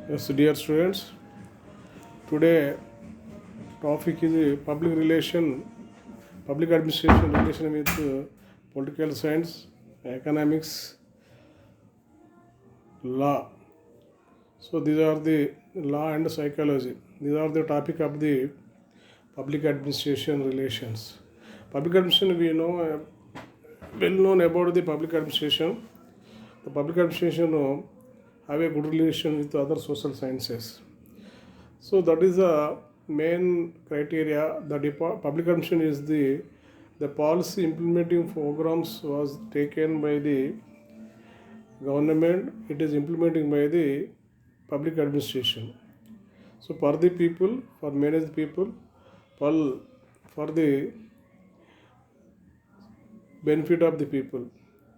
Yes, dear students, today topic is public administration relation with political science, economics, law. So these are the law and psychology. These are the topic of the public administration relations. Public administration, we know well known about the public administration. The public administration have a good relation with other social sciences. So that is the main criteria. The public consumption is the policy implementing programs was taken by the government. It is implementing by the public administration. So for the people, for manage the people, for the benefit of the people.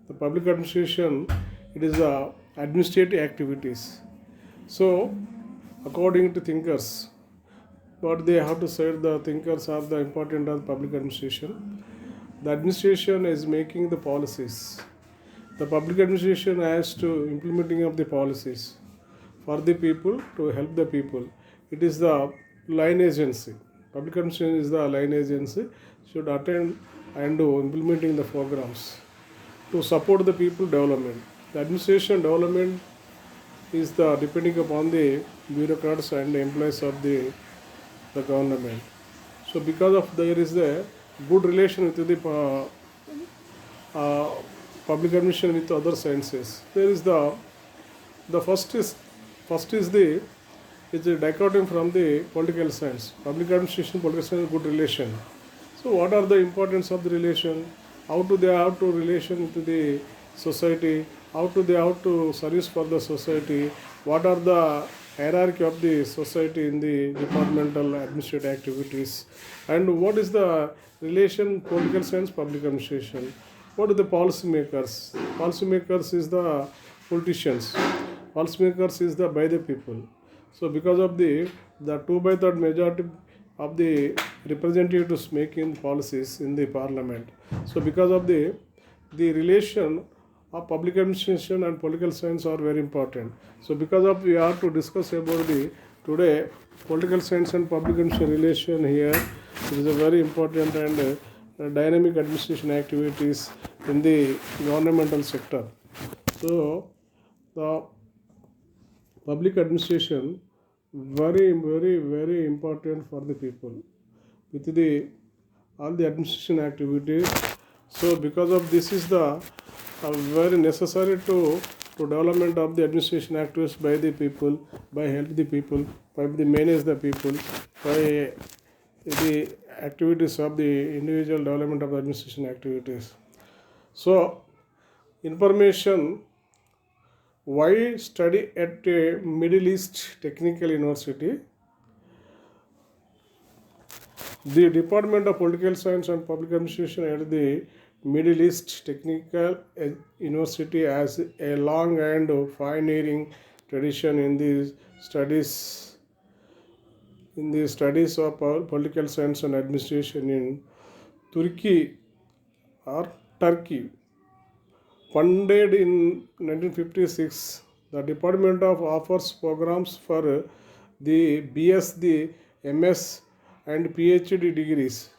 The public administration, it is the administrative activities. So according to thinkers, but they have to say the thinkers are the important of public administration. The administration is making the policies. The public administration has to implementing of the policies for the people to help the people. It is the line agency. Public administration is the line agency should attend and do implementing the programs to support the people development. The administration development is the depending upon the bureaucrats and employees of the government. So because of there is a good relation with the public administration with other sciences. There is the first is the is a dichotomy from the political science. Public administration, political science, good relation. So what are the importance of the relation? How do they have to relation to the society? How do they have to service for the society? What are the hierarchy of the society in the departmental administrative activities? And what is the relation political science, public administration? What are the policymakers? Policymakers is the politicians. Policymakers is the by the people. So because of the 2/3 majority of the representatives making policies in the parliament. So because of the relation of public administration and political science are very important. So because of we have to discuss about the today political science and public administration relation here. It is a very important and dynamic administration activities in the governmental sector. So the public administration very important for the people with the all the administration activities. So because of this is the very necessary to development of the administration activities by the people, by help the people, by the manage the people, by the activities of the individual development of the administration activities. So information why study at a Middle East Technical University. The Department of Political Science and Public Administration at the Middle East Technical University has a long and pioneering tradition in the studies of political science and administration in Turkey or Turkey. Funded in 1956, the department of offers programs for the BS, the MS, and PhD degrees.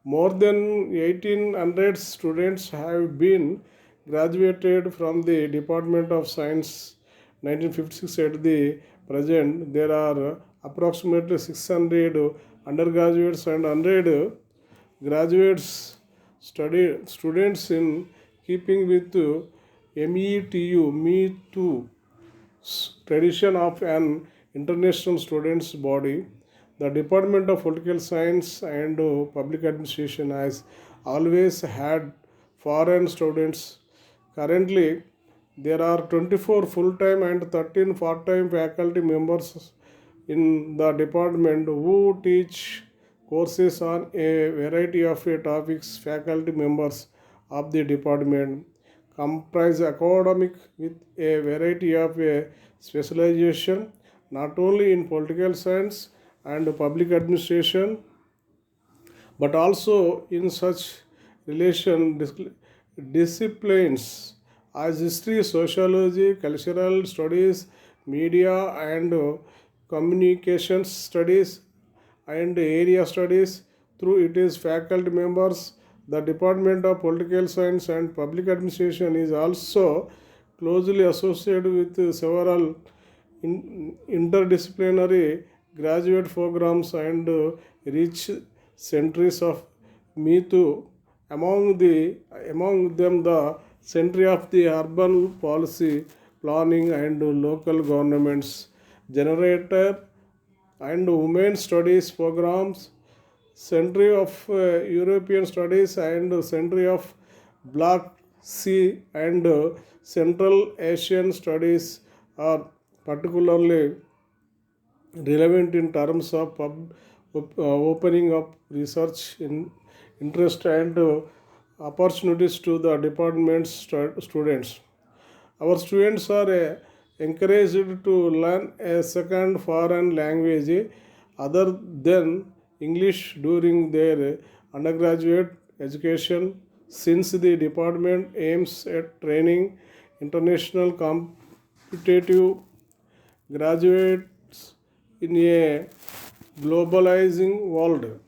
More than 1800 students have been graduated from the Department of Science 1956 at the present. There are approximately 600 undergraduates and 100 graduates students in keeping with Me Too tradition of an international students body. The Department of Political Science and Public Administration has always had foreign students. Currently, there are 24 full-time and 13 part-time faculty members in the department who teach courses on a variety of topics. Faculty members of the department comprise academic with a variety of specialization not only in political science and public administration but also in such relation disciplines as history, sociology, cultural studies, media and communications studies, and area studies through its faculty members. The Department of Political Science and Public Administration is also closely associated with several interdisciplinary graduate programs and rich centuries of Me Too. Among them the Century of the Urban Policy Planning and Local Governments Generator and Women Studies programs, Century of European Studies and Century of Black Sea and Central Asian Studies are particularly relevant in terms of opening up research in interest and opportunities to the department's students. Our students are encouraged to learn a second foreign language other than English during their undergraduate education, since the department aims at training international competitive graduates in a globalizing world.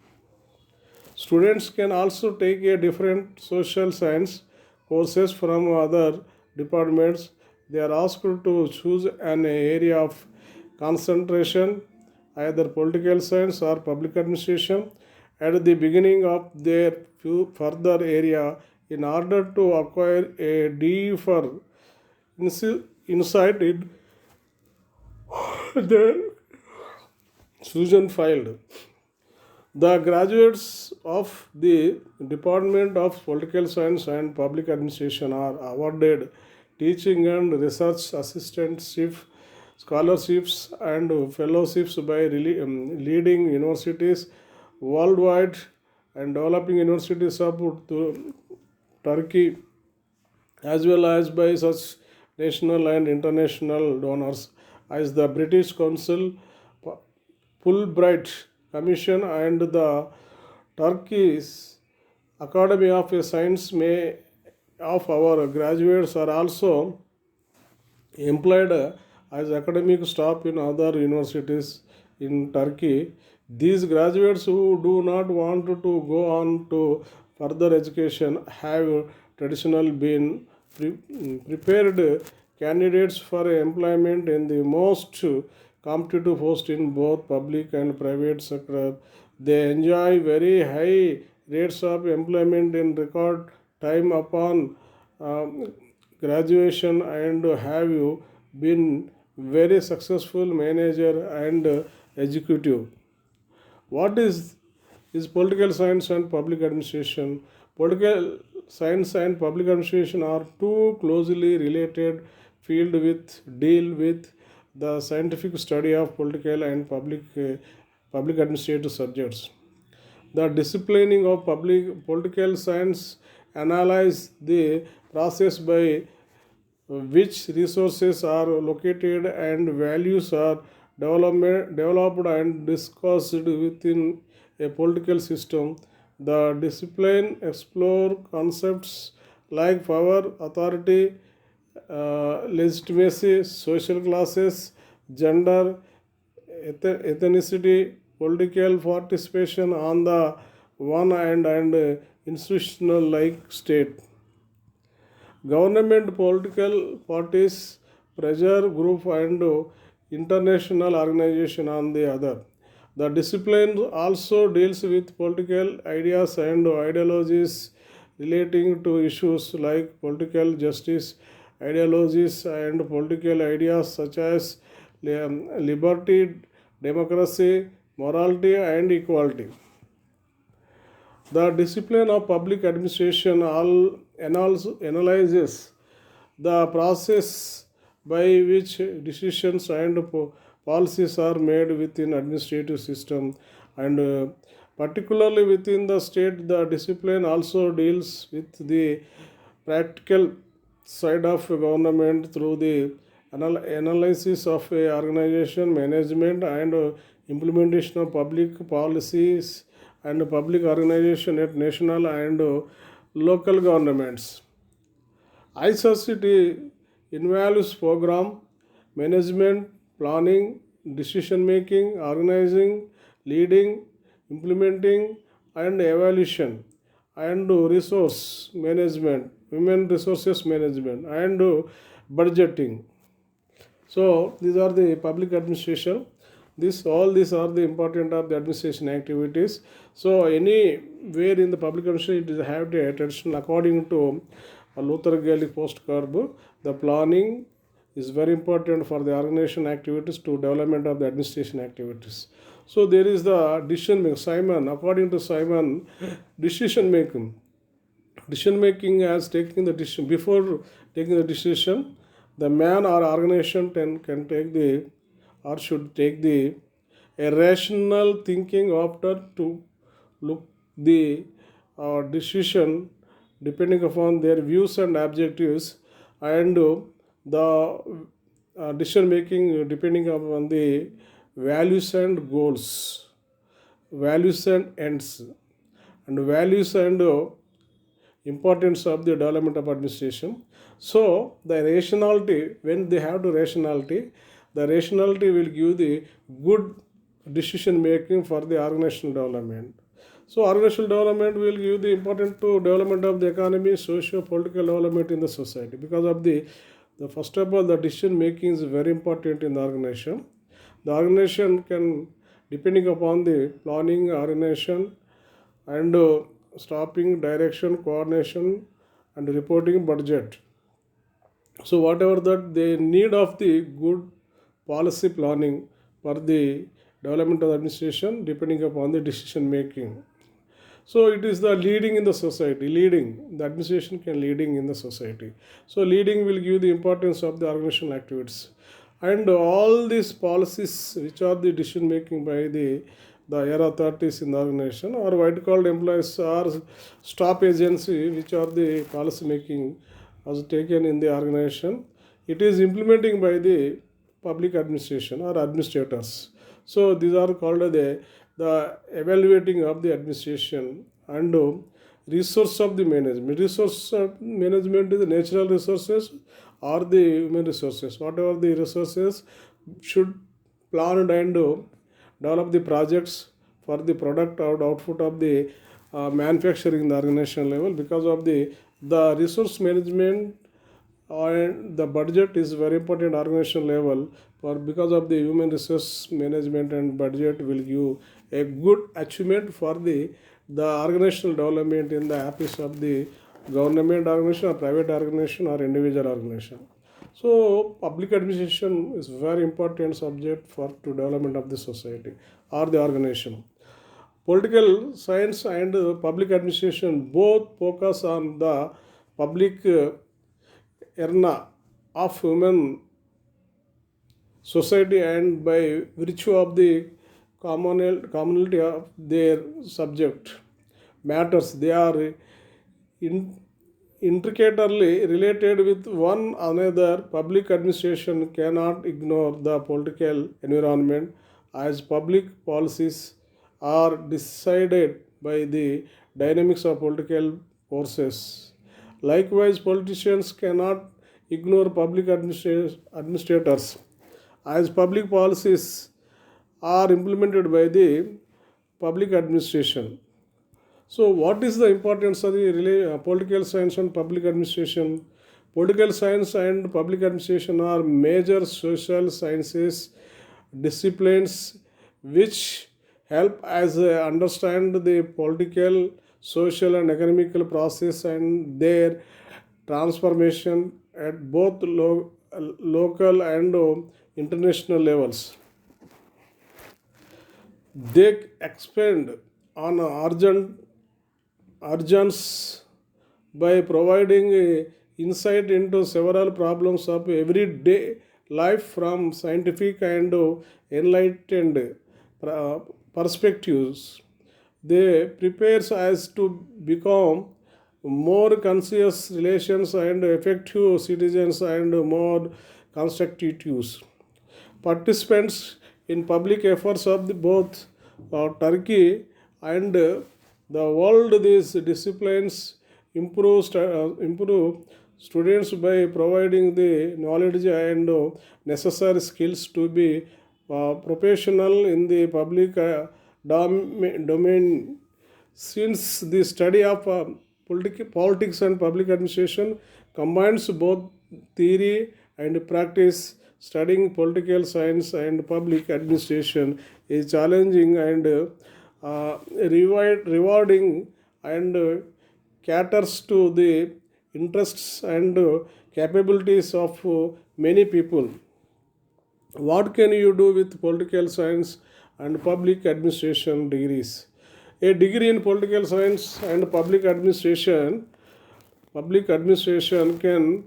Students can also take a different social science courses from other departments. They are asked to choose an area of concentration, either political science or public administration, at the beginning of their further area in order to acquire a deeper insight in their Susan filed. The graduates of the Department of Political Science and Public Administration are awarded teaching and research assistantship, scholarships, and fellowships by leading universities worldwide and developing universities of Turkey, as well as by such national and international donors as the British Council, Fulbright Commission, and the Turkish Academy of Science. May of our graduates are also employed as academic staff in other universities in Turkey. These graduates who do not want to go on to further education have traditionally been prepared candidates for employment in the most competitive posts in both public and private sector. They enjoy very high rates of employment in record time upon graduation, and have you been very successful manager and executive. What is political science and public administration? Political science and public administration are two closely related fields with deal with the scientific study of political and public administrative subjects. The disciplining of public political science analyze the process by which resources are located and values are developed and discussed within a political system. The discipline explore concepts like power, authority, legitimacy, social classes, gender, ethnicity, political participation on the one hand, and institutional like state. Government, political parties, pressure group, and international organization on the other. The discipline also deals with political ideas and ideologies relating to issues like political justice, ideologies, and political ideas such as liberty, democracy, morality, and equality. The discipline of public administration analyzes the process by which decisions and policies are made within administrative system, and particularly within the state. The discipline also deals with the practical side of government through the analysis of a organization, management, and implementation of public policies and public organization at national and local governments. ICT involves program management, planning, decision making, organizing, leading, implementing, and evaluation, and resource management, human resources management, and budgeting. So these are the public administration. This all these are the important of the administration activities. So anywhere in the public administration, it is have the attention according to Luther Gaelic postcard. The planning is very important for the organization activities to development of the administration activities. So there is the decision making. Simon, according to Simon, decision making. Decision making as taking the decision before taking the decision, the man or organization can take the or should take the a rational thinking after to look the decision depending upon their views and objectives, and the decision making depending upon the values and goals, values and ends, and values and importance of the development of administration. So the rationality, when they have the rationality, the rationality will give the good decision making for the organizational development. So organizational development will give the important to development of the economy, socio-political development in the society. Because of the first of all, the decision making is very important in the organization. The organization can, depending upon the planning, organization, and stopping, direction, coordination, and reporting budget. So whatever that they need of the good policy planning for the development of the administration depending upon the decision making. So it is the leading in the society, leading, the administration can leading in the society. So leading will give the importance of the organizational activities. And all these policies which are the decision making by the higher authorities in the organization or white collar employees or staff agency which are the policy making as taken in the organization, it is implementing by the public administration or administrators. So these are called the evaluating of the administration and resource of the management. Resource management is the natural resources or the human resources. Whatever the resources should plan and develop the projects for the product or output of the manufacturing in the organization level. Because of the resource management and the budget is very important organization level, for because of the human resource management and budget will give a good achievement for the organizational development in the office of the government organization or private organization or individual organization. So public administration is very important subject for to development of the society or the organization. Political science and public administration both focus on the public arena of human society, and by virtue of the commonality of their subject matters, they are intricately related with one another. Public administration cannot ignore the political environment, as public policies are decided by the dynamics of political forces. Likewise, politicians cannot ignore public administrators, as public policies are implemented by the public administration. So, what is the importance of the political science and public administration? Political science and public administration are major social sciences disciplines which help us understand the political, social, and economical process and their transformation at both local and international levels. They expand on urgence by providing insight into several problems of everyday life from scientific and enlightened perspectives. They prepares us to become more conscious relations and effective citizens and more constructive participants in public efforts of both Turkey and the world. These disciplines improve students by providing the knowledge and necessary skills to be professional in the public domain. Since the study of politics and public administration combines both theory and practice, studying political science and public administration is challenging and rewarding and caters to the interests and capabilities of many people. What can you do with political science and public administration degrees? A degree in political science and public administration can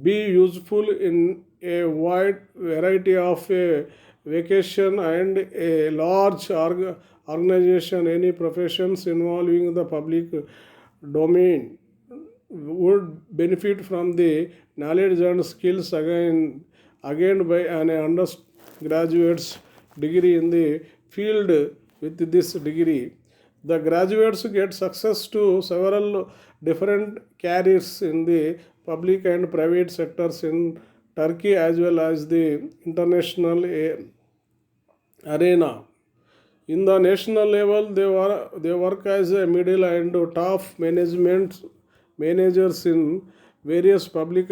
be useful in a wide variety of vacation and a large organization. Any professions involving the public domain would benefit from the knowledge and skills again by an undergraduate's degree in the field. With this degree, the graduates get success to several different careers in the public and private sectors in Turkey as well as the international arena. In the national level, they work as a middle and top managers in various public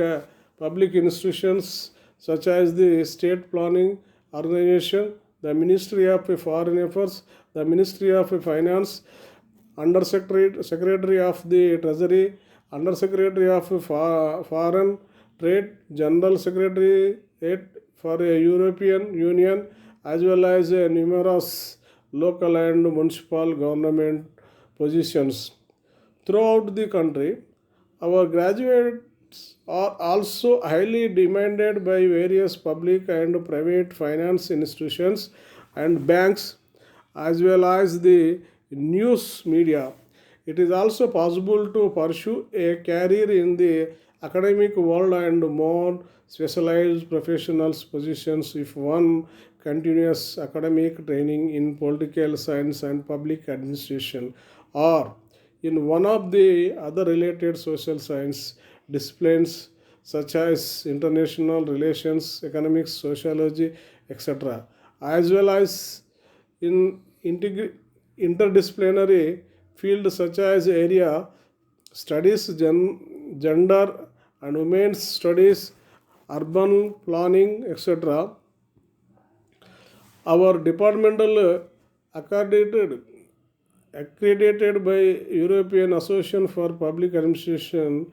institutions such as the State Planning Organization, the Ministry of Foreign Affairs, the Ministry of Finance, Secretary of the Treasury, Under Secretary of Foreign Trade, General Secretary for a European Union, as well as numerous local and municipal government positions throughout the country. Our graduates are also highly demanded by various public and private finance institutions and banks, as well as the news media. It is also possible to pursue a career in the academic world and more specialized professional positions if one continuous academic training in political science and public administration or in one of the other related social science disciplines such as international relations, economics, sociology, etc., as well as in interdisciplinary fields such as area studies, gender and women's studies, urban planning, etc. Our departmental accredited by European Association for Public Administration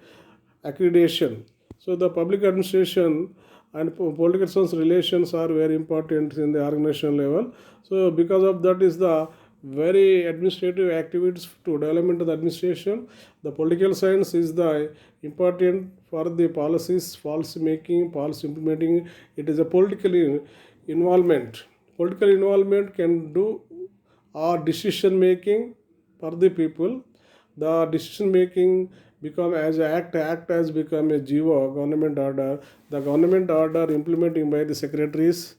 accreditation. So the public administration and political science relations are very important in the organization level. So because of that is the very administrative activities to development of the administration. The political science is the important for the policies, policy making, policy implementing. It is a political involvement. Political involvement can do or decision making for the people. The decision making become as a act has become a GO, government order. The government order implementing by the secretaries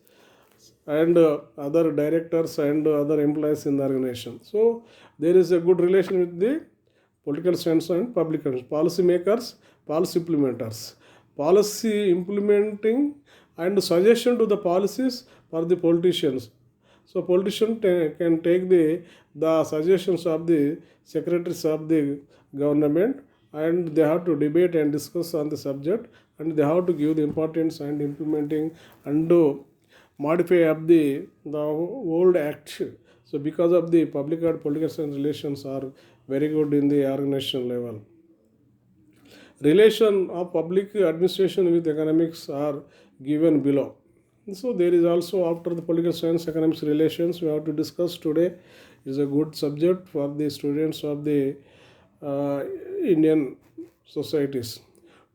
and other directors and other employees in the organization. So there is a good relation with the political science and public policy makers, policy implementers, policy implementing and suggestion to the policies for the politicians. So politician can take the suggestions of the secretaries of the government and they have to debate and discuss on the subject and they have to give the importance and implementing and do modify of the old act. So because of the public and political science relations are very good in the organizational level. Relation of public administration with economics are given below. So there is also after the political science economics relations we have to discuss today is a good subject for the students of the Indian societies.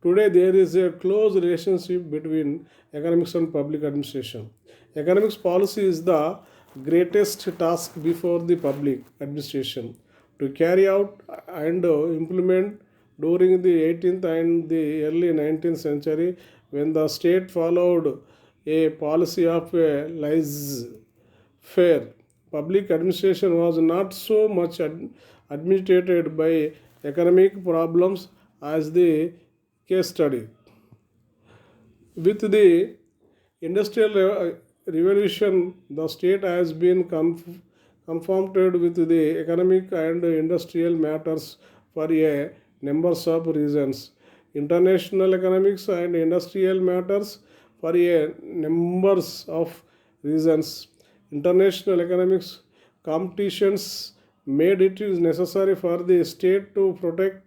Today there is a close relationship between economics and public administration. Economics policy is the greatest task before the public administration to carry out and implement during the 18th and the early 19th century when the state followed a policy of laissez-faire. Public administration was not so much administrated by economic problems as the case study. With the industrial revolution, the state has been confronted with the economic and industrial matters for a number of reasons. International economics and industrial matters for a numbers of reasons. International economics competitions made it is necessary for the state to protect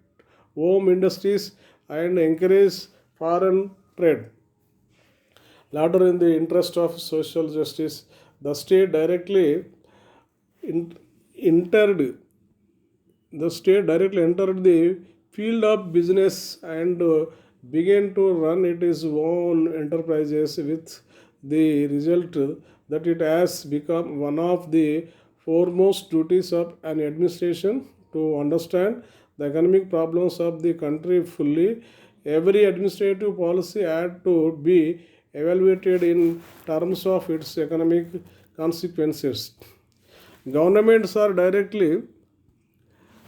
home industries and encourage foreign trade. Later, in the interest of social justice, the state directly in- entered entered the field of business and began to run its own enterprises with the result that it has become one of the foremost duties of an administration to understand the economic problems of the country fully. Every administrative policy had to be evaluated in terms of its economic consequences. Governments are directly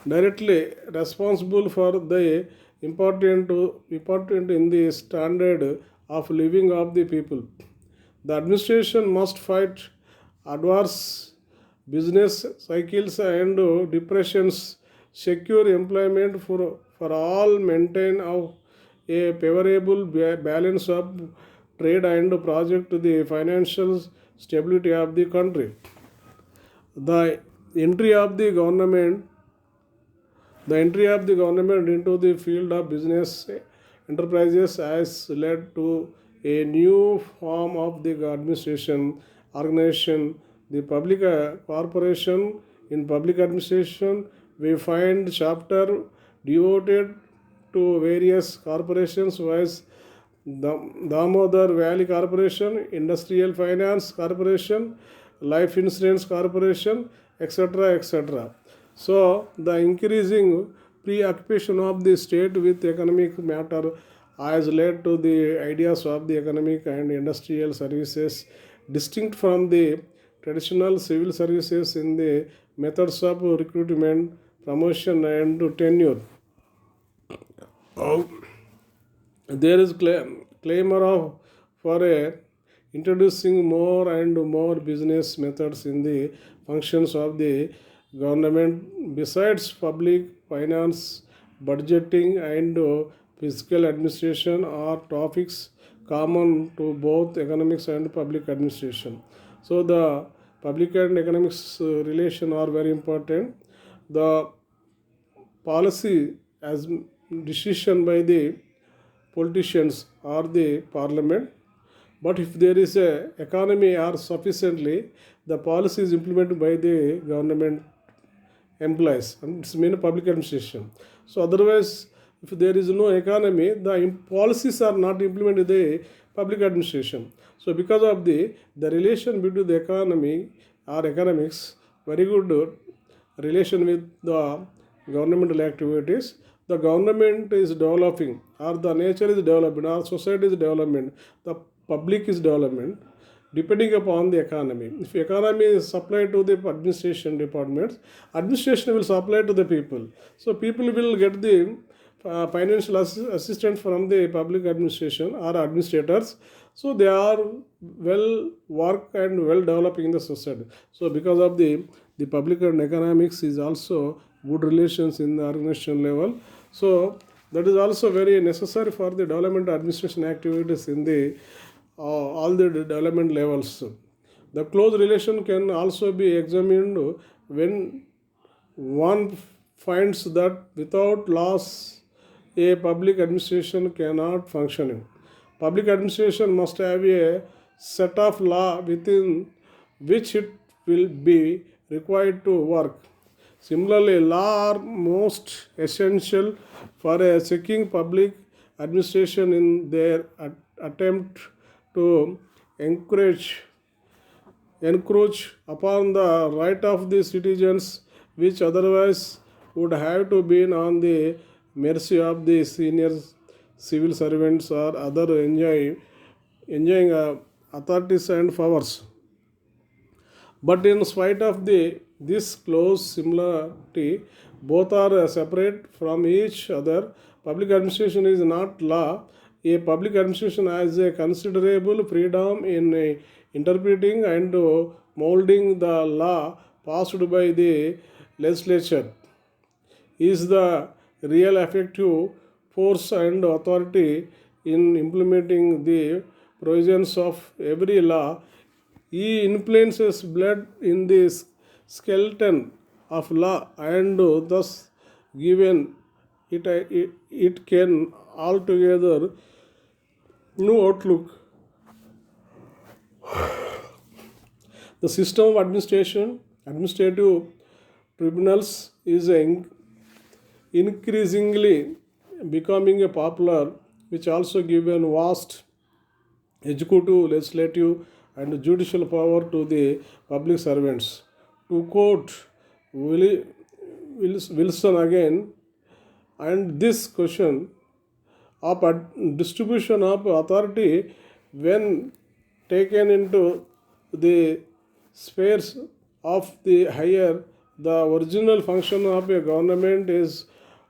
responsible for the important in the standard of living of the people. The administration must fight adverse business cycles and depressions, secure employment for all, maintain a favorable balance of trade and project the financial stability of the country. The entry of the government the entry of the government into the field of business enterprises has led to a new form of the administration organization, the public corporation. In public administration, we find chapter devoted to various corporations, wise Damodar Valley Corporation, Industrial Finance Corporation, Life Insurance Corporation, etc. etc. So, the increasing preoccupation of the state with economic matter has led to the ideas of the economic and industrial services distinct from the traditional civil services in the methods of recruitment, promotion, and tenure. Oh, there is clamor of for a introducing more and more business methods in the functions of the government besides public finance, budgeting, and fiscal administration are topics common to both economics and public administration. So the public and economics relation are very important. The policy as decision by the politicians or the parliament, but if there is a economy or sufficiently, the policy is implemented by the government employees and it's mean public administration. So otherwise, if there is no economy, the policies are not implemented in the public administration. So because of the relation between the economy or economics, very good relation with the governmental activities. The government is developing, or the nature is developing, or society is development, the public is development, depending upon the economy. If economy is supplied to the administration departments, administration will supply to the people. So people will get the financial assistance from the public administration or administrators. So they are well work and well developing in the society. So because of the public and economics is also good relations in the organization level. So that is also very necessary for the development administration activities in the all the development levels. The close relation can also be examined when one finds that without laws, a public administration cannot function. Public administration must have a set of law within which it will be required to work. Similarly, law are most essential for a checking public administration in their attempt to encourage encroach upon the right of the citizens, which otherwise would have to be on the mercy of the senior civil servants or other enjoying authorities and powers. But in spite of this close similarity, both are separate from each other public administration is not law. A public administration has a considerable freedom in interpreting and molding the law passed by the legislature. Is the real effective force and authority in implementing the provisions of every law. He influences blood in the skeleton of law and thus given it can altogether new outlook. The system of administrative tribunals is increasingly becoming a popular, which also given vast executive, legislative, and judicial power to the public servants. To quote Wilson again, and this question of distribution of authority when taken into the spheres of the higher, the original function of a government is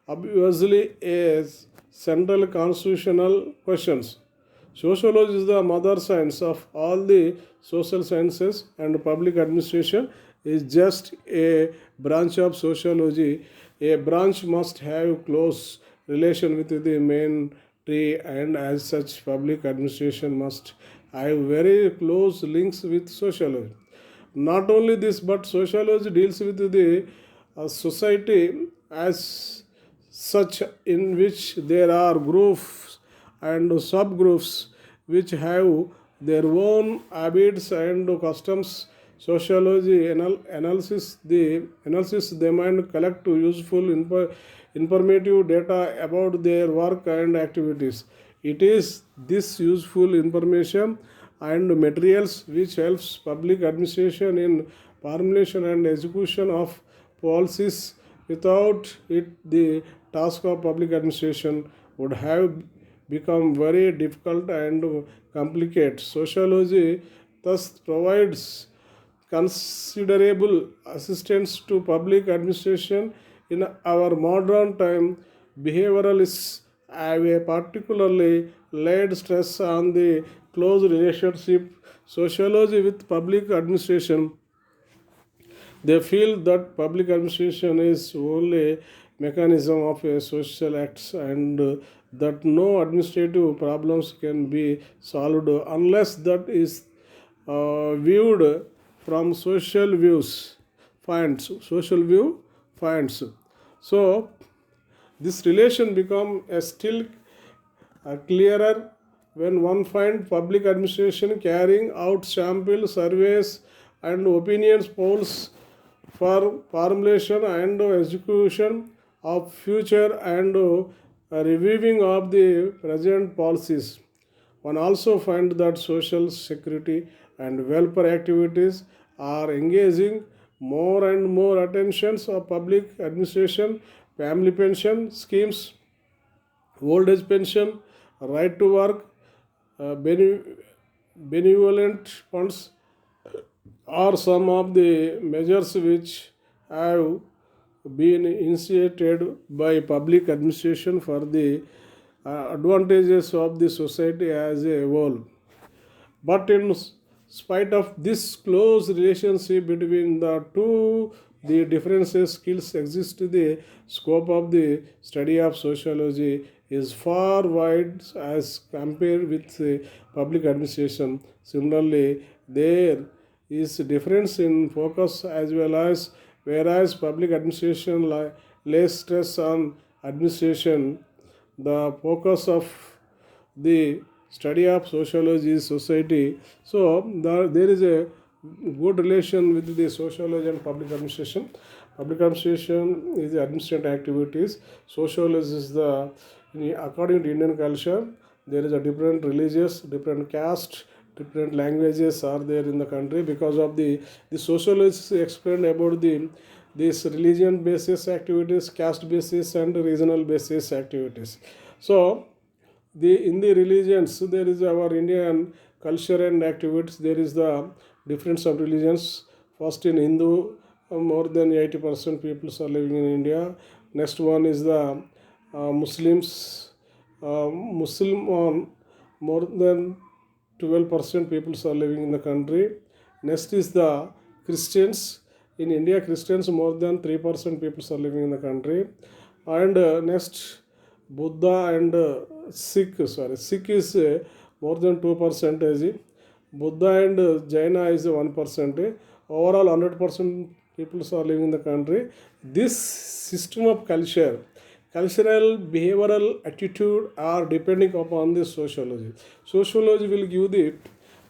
obviously a central constitutional questions. Sociology is the mother science of all the social sciences, and public administration is just a branch of sociology. A branch must have close relation with the main tree, and as such, public administration must have very close links with sociology. Not only this, but sociology deals with the society as such, in which there are groups and subgroups which have their own habits and customs. Sociology analysis them and collect useful informative data about their work and activities. It is this useful information and materials which helps public administration in formulation and execution of policies. Without it, the task of public administration would have become very difficult and complicated. Sociology thus provides considerable assistance to public administration in our modern time. Behavioralists have a particularly laid stress on the close relationship sociology with public administration. They feel that public administration is only mechanism of a social acts, and that no administrative problems can be solved unless that is viewed from social view finds. So this relation become a still clearer when one finds public administration carrying out sample surveys and opinions polls for formulation and execution of future and reviewing of the present policies. One also finds that social security and welfare activities are engaging more and more attentions of public administration. Family pension schemes, old age pension, right to work, benevolent funds are some of the measures which have been initiated by public administration for the advantages of the society as a whole. But in spite of this close relationship between the two, the differences skills exist. The scope of the study of sociology is far wide as compared with public administration. Similarly, there is difference in focus as well as whereas public administration lays stress on administration, the focus of the study of sociology is society. So there is a good relation with the sociology and public administration. Public administration is the administrative activities. Sociology is the, according to Indian culture, there is a different religious, different caste, different languages are there in the country. Because of the sociologists explained about this religion basis activities, caste basis, and regional basis activities. So in the religions there is our Indian culture and activities. There is the difference of religions. First, in Hindu, more than 80% people are living in India. Next one is the Muslims, Muslim more than 12% people are living in the country. Next is the Christians. In India, Christians more than 3% people are living in the country. And next, Buddha and Sikh. Sorry, Sikh is more than 2%. Buddha and Jaina is 1%. Overall, 100% people are living in the country. This system of culture, cultural, behavioral attitude are depending upon the sociology. Sociology will give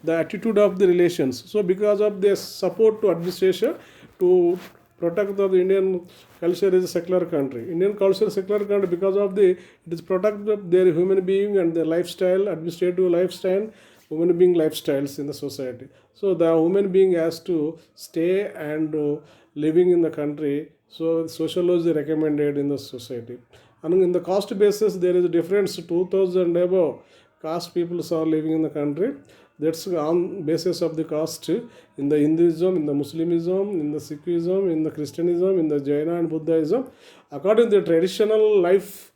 the attitude of the relations. So because of their support to administration to protect the Indian culture is a secular country. Indian culture is a secular country because of the it is protect of their human being and their lifestyle, administrative lifestyle, human being lifestyles in the society. So the human being has to stay and living in the country. So sociology recommended in the society. And in the caste basis, there is a difference. 2,000 above caste people are living in the country. That's on basis of the caste in the Hinduism, in the Muslimism, in the Sikhism, in the Christianism, in the Jaina and Buddhism. According to the traditional life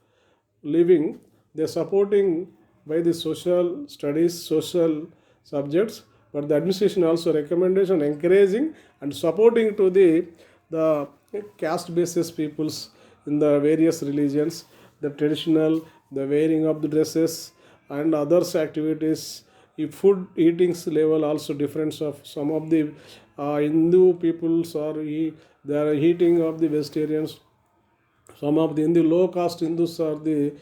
living, they are supporting by the social studies, social subjects, but the administration also recommendation encouraging and supporting to the caste basis peoples in the various religions, the traditional, the wearing of the dresses and others activities. If food eatings level also difference of some of the Hindu peoples they are eating of the vegetarians. Some of the in the low caste Hindus are the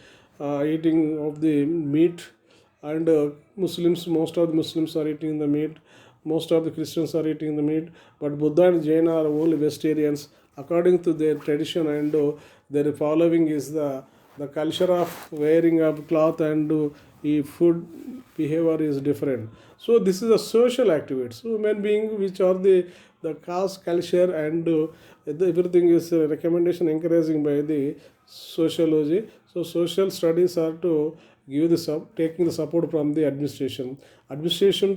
eating of the meat, and Muslims, most of the Muslims are eating the meat. Most of the Christians are eating the meat, but Buddha and Jain are only vegetarians according to their tradition, and their following is the culture of wearing of cloth and food behavior is different. So this is a social activity. So human being which are the caste culture and everything is recommendation encouraging by the sociology. So social studies are to give taking the support from the administration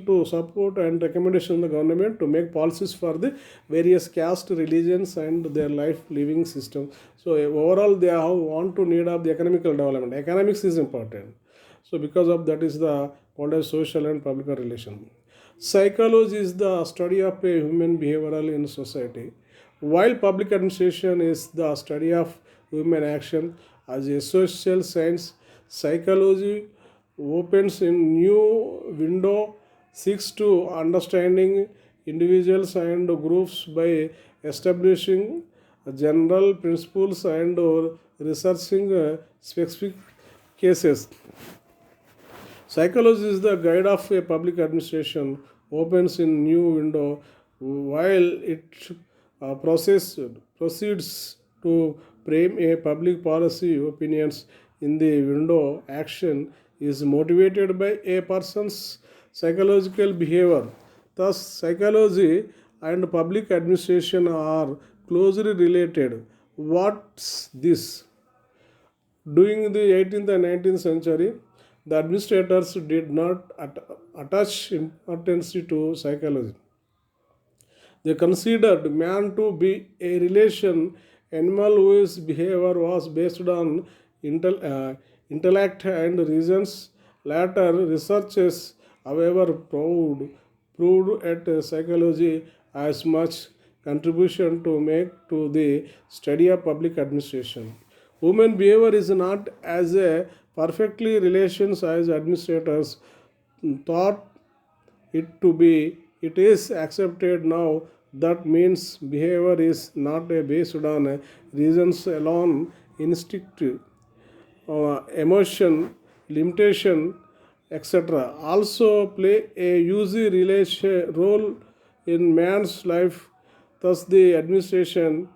to support and recommendation of the government to make policies for the various caste religions and their life living system. So overall they want to need of the economical development. Economics is important. So because of that is the called as social and public relation. Psychology is the study of a human behavioral in society, while public administration is the study of human action. As a social science, psychology opens a new window, seeks to understanding individuals and groups by establishing general principles and researching specific cases. Psychology is the guide of a public administration, opens in new window while it proceeds to frame a public policy opinions in the window. Action is motivated by a person's psychological behavior. Thus, psychology and public administration are closely related. What's this? During the 18th and 19th century, the administrators did not attach importance to psychology. They considered man to be a relation animal whose behavior was based on intellect and reasons. Later researches, however, proved at psychology as much contribution to make to the study of public administration. Human behavior is not as a perfectly relations as administrators thought it to be. It is accepted now that means behavior is not based on reasons alone, instinct, emotion, limitation, etc. also play a huge role in man's life. Thus, the administration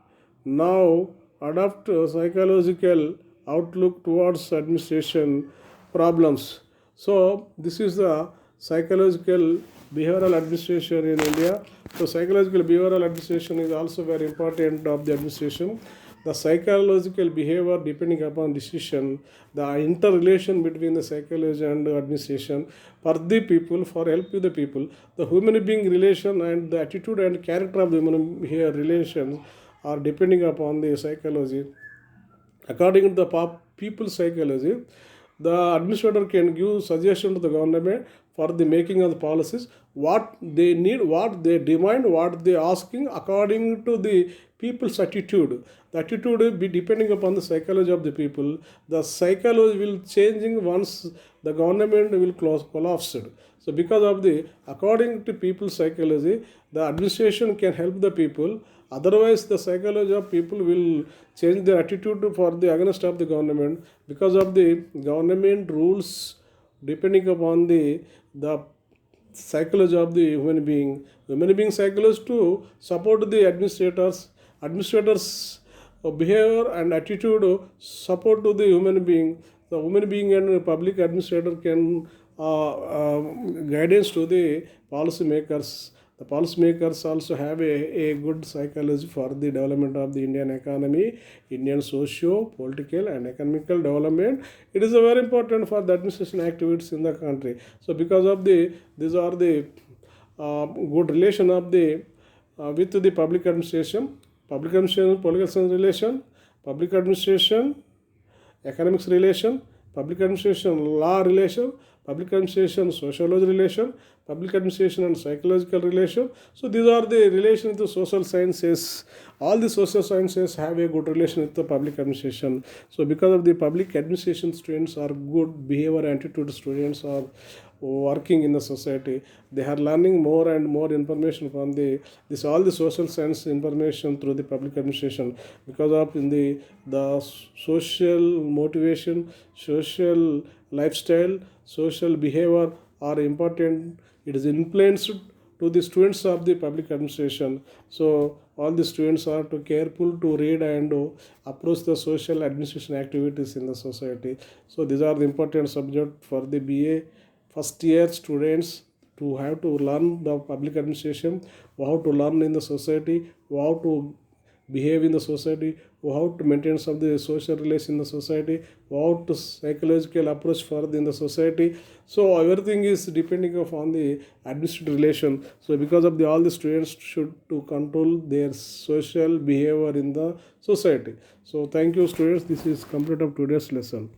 now adopt a psychological outlook towards administration problems. So, this is the psychological behavioral administration in India. So, psychological behavioral administration is also very important of the administration. The psychological behavior depending upon decision, the interrelation between the psychology and the administration for the people, for help to the people, the human being relation and the attitude and character of the human relations are depending upon the psychology. According to the people psychology, the administrator can give suggestion to the government for the making of the policies, what they need, what they demand, what they asking according to the people's attitude. The attitude will be depending upon the psychology of the people. The psychology will changing once the government will collapse. So because of the according to people's psychology, the administration can help the people. Otherwise, the psychology of people will change their attitude for the against of the government because of the government rules depending upon the psychology of the human being. Human being psychology to support the administrators. Administrators behavior and attitude support to the human being. The human being and public administrator can guidance to the policy makers. The policymakers also have a good psychology for the development of the Indian economy, Indian socio, political and economical development. It is very important for the administration activities in the country. So because of these are the good relation of the with the public administration, political science relation, public administration, economics relation, public administration law relation, public administration sociology relation, public administration and psychological relation. So these are the relation with the social sciences. All the social sciences have a good relation with the public administration. So because of the public administration, students are good behavior attitude students are working in the society. They are learning more and more information from this all the social science information through the public administration because of in the social motivation, social lifestyle, social behavior are important. It is influenced to the students of the public administration. So all the students are too careful to read and approach the social administration activities in the society. So these are the important subject for the BA first year students to have to learn the public administration, how to learn in the society, how to behave in the society, how to maintain some of the social relations in the society, how to psychological approach for in the society. So everything is depending upon the administrative relation. So because of all the students should to control their social behavior in the society. So thank you students. This is complete of today's lesson.